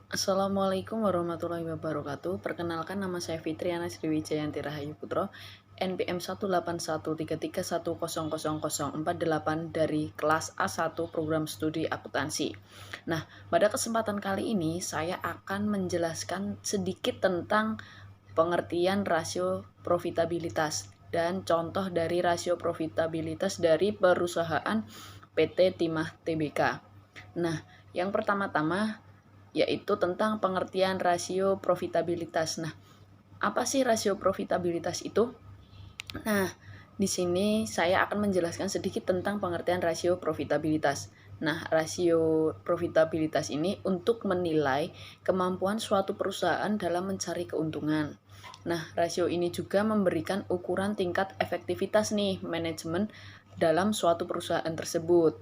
Assalamualaikum warahmatullahi wabarakatuh. Perkenalkan, nama saya Fitriana Sriwijayanti Rahayu Putro, NPM 18133310004 dari kelas A1 Program Studi Akuntansi. Nah, pada kesempatan kali ini saya akan menjelaskan sedikit tentang pengertian rasio profitabilitas dan contoh dari rasio profitabilitas dari perusahaan PT Timah Tbk. Nah, yang pertama-tama yaitu tentang pengertian rasio profitabilitas. Nah, apa sih rasio profitabilitas itu? Nah, di sini saya akan menjelaskan sedikit tentang pengertian rasio profitabilitas. Nah, rasio profitabilitas ini untuk menilai kemampuan suatu perusahaan dalam mencari keuntungan. Nah, rasio ini juga memberikan ukuran tingkat efektivitas nih manajemen dalam suatu perusahaan tersebut.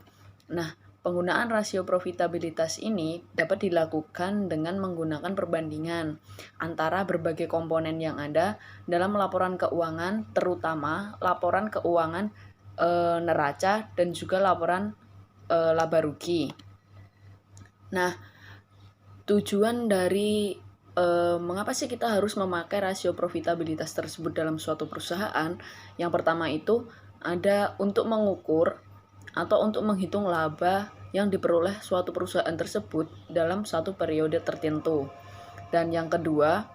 Nah, penggunaan rasio profitabilitas ini dapat dilakukan dengan menggunakan perbandingan antara berbagai komponen yang ada dalam laporan keuangan, terutama laporan keuangan neraca dan juga laporan laba rugi. Nah, tujuan dari mengapa sih kita harus memakai rasio profitabilitas tersebut dalam suatu perusahaan? Yang pertama itu ada untuk mengukur atau untuk menghitung laba yang diperoleh suatu perusahaan tersebut dalam satu periode tertentu. Dan yang kedua,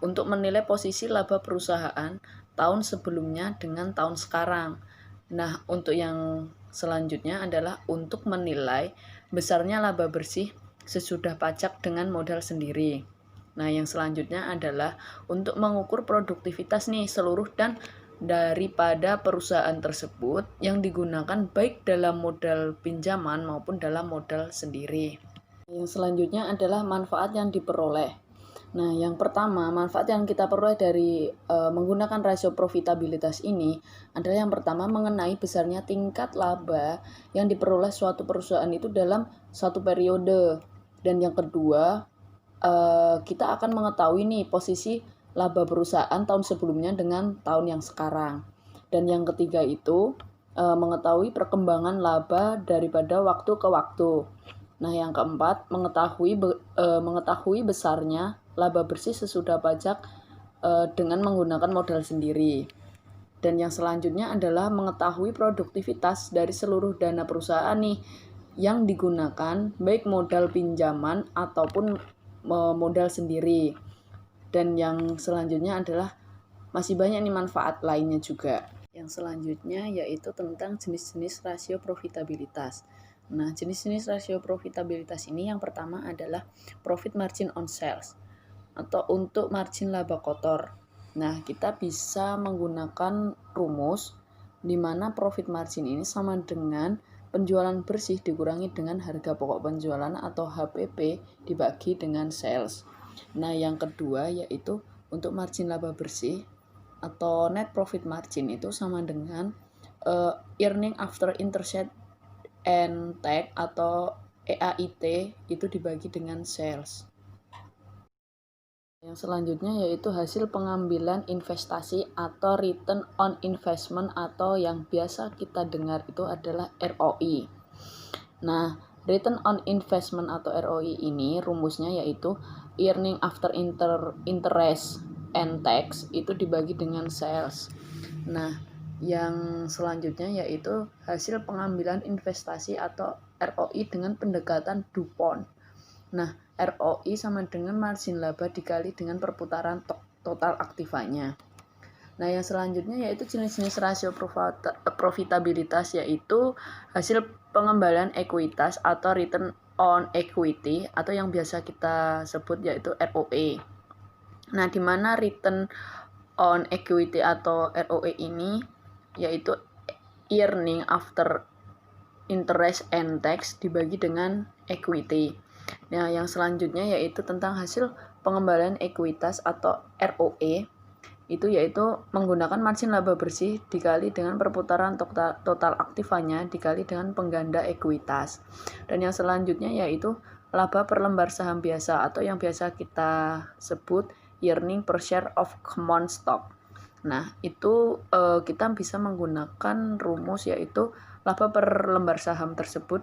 untuk menilai posisi laba perusahaan tahun sebelumnya dengan tahun sekarang. Nah, untuk yang selanjutnya adalah untuk menilai besarnya laba bersih sesudah pajak dengan modal sendiri. Nah, yang selanjutnya adalah untuk mengukur produktivitas nih seluruh dan daripada perusahaan tersebut yang digunakan baik dalam modal pinjaman maupun dalam modal sendiri. Yang selanjutnya adalah manfaat yang diperoleh. Nah, yang pertama, manfaat yang kita peroleh dari menggunakan rasio profitabilitas ini adalah yang pertama mengenai besarnya tingkat laba yang diperoleh suatu perusahaan itu dalam satu periode. Dan yang kedua, kita akan mengetahui nih posisi laba perusahaan tahun sebelumnya dengan tahun yang sekarang. Dan yang ketiga itu mengetahui perkembangan laba daripada waktu ke waktu. Nah, yang keempat, mengetahui besarnya laba bersih sesudah pajak dengan menggunakan modal sendiri. Dan yang selanjutnya adalah mengetahui produktivitas dari seluruh dana perusahaan nih yang digunakan baik modal pinjaman ataupun modal sendiri. Dan yang selanjutnya adalah masih banyak nih manfaat lainnya juga. Yang selanjutnya yaitu tentang jenis-jenis rasio profitabilitas. Nah, jenis-jenis rasio profitabilitas ini yang pertama adalah profit margin on sales atau untuk margin laba kotor. Nah, kita bisa menggunakan rumus di mana profit margin ini sama dengan penjualan bersih dikurangi dengan harga pokok penjualan atau HPP dibagi dengan sales. Nah, yang kedua yaitu untuk margin laba bersih atau net profit margin itu sama dengan earning after interest and tax atau EAIT itu dibagi dengan sales. Yang selanjutnya yaitu hasil pengambilan investasi atau return on investment atau yang biasa kita dengar itu adalah ROI. Nah, return on investment atau ROI ini rumusnya yaitu earning after interest and tax itu dibagi dengan sales. Nah, yang selanjutnya yaitu hasil pengambilan investasi atau ROI dengan pendekatan DuPont. Nah, ROI sama dengan margin laba dikali dengan perputaran total aktivanya. Nah, yang selanjutnya yaitu jenis-jenis rasio profitabilitas yaitu hasil pengembalian ekuitas atau return on equity atau yang biasa kita sebut yaitu ROE. Nah, di mana return on equity atau ROE ini yaitu earning after interest and tax dibagi dengan equity. Nah, yang selanjutnya yaitu tentang hasil pengembalian ekuitas atau ROE itu yaitu menggunakan margin laba bersih dikali dengan perputaran total aktivanya dikali dengan pengganda ekuitas. Dan yang selanjutnya yaitu laba per lembar saham biasa atau yang biasa kita sebut earning per share of common stock. Nah, itu kita bisa menggunakan rumus yaitu laba per lembar saham tersebut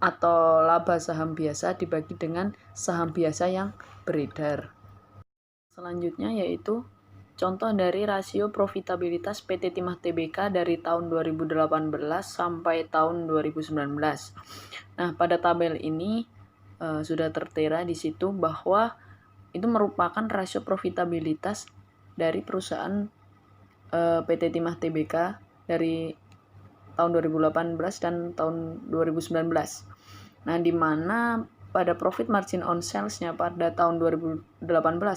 atau laba saham biasa dibagi dengan saham biasa yang beredar. Selanjutnya yaitu contoh dari rasio profitabilitas PT Timah Tbk dari tahun 2018 sampai tahun 2019. Nah, pada tabel ini sudah tertera di situ bahwa itu merupakan rasio profitabilitas dari perusahaan PT Timah Tbk dari tahun 2018 dan tahun 2019. Nah, di mana pada profit margin on sales-nya pada tahun 2018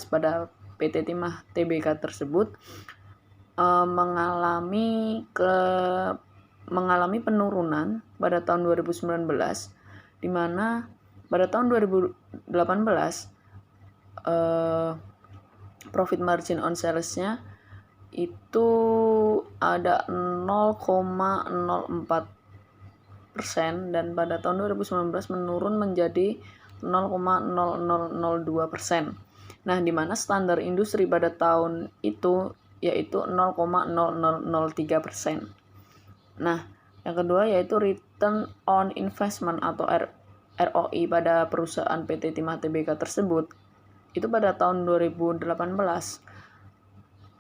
pada PT Timah Tbk tersebut mengalami penurunan pada tahun 2019, di mana pada tahun 2018 profit margin on sales-nya itu ada 0,04% dan pada tahun 2019 menurun menjadi 0,0002%. Nah, di mana standar industri pada tahun itu yaitu 0,0003%. Nah, yang kedua yaitu return on investment atau ROI pada perusahaan PT Timah Tbk tersebut itu pada tahun 2018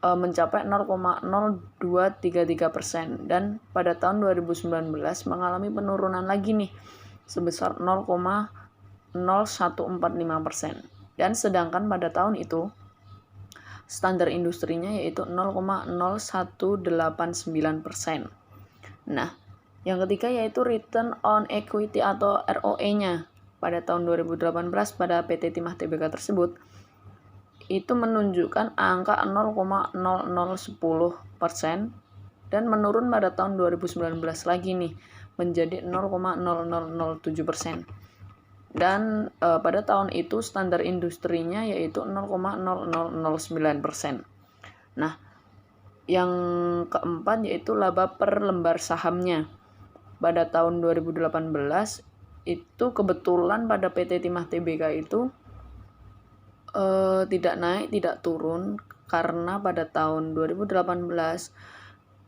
mencapai 0,0233% dan pada tahun 2019 mengalami penurunan lagi nih sebesar 0,0145%. Dan sedangkan pada tahun itu standar industrinya yaitu 0,0189%. Nah, yang ketiga yaitu return on equity atau ROE-nya pada tahun 2018 pada PT Timah Tbk tersebut itu menunjukkan angka 0,0010% dan menurun pada tahun 2019 lagi nih menjadi 0,0007%. Dan pada tahun itu standar industrinya yaitu 0,0009%. Nah, yang keempat yaitu laba per lembar sahamnya. Pada tahun 2018 itu kebetulan pada PT Timah Tbk itu tidak naik, tidak turun, karena pada tahun 2018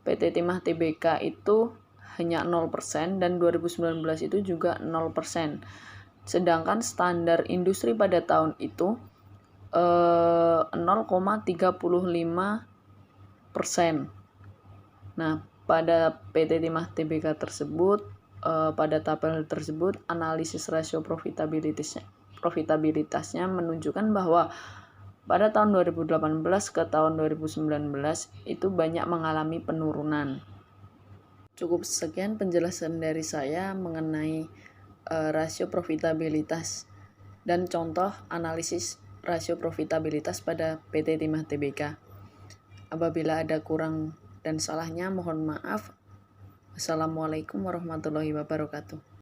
PT Timah Tbk itu hanya 0% dan 2019 itu juga 0%. Sedangkan standar industri pada tahun itu 0,35%. Nah, pada PT Timah Tbk tersebut pada tabel tersebut analisis rasio profitabilitasnya menunjukkan bahwa pada tahun 2018 ke tahun 2019 itu banyak mengalami penurunan. Cukup sekian penjelasan dari saya mengenai rasio profitabilitas dan contoh analisis rasio profitabilitas pada PT Timah Tbk. Apabila ada kurang dan salahnya mohon maaf. Assalamualaikum warahmatullahi wabarakatuh.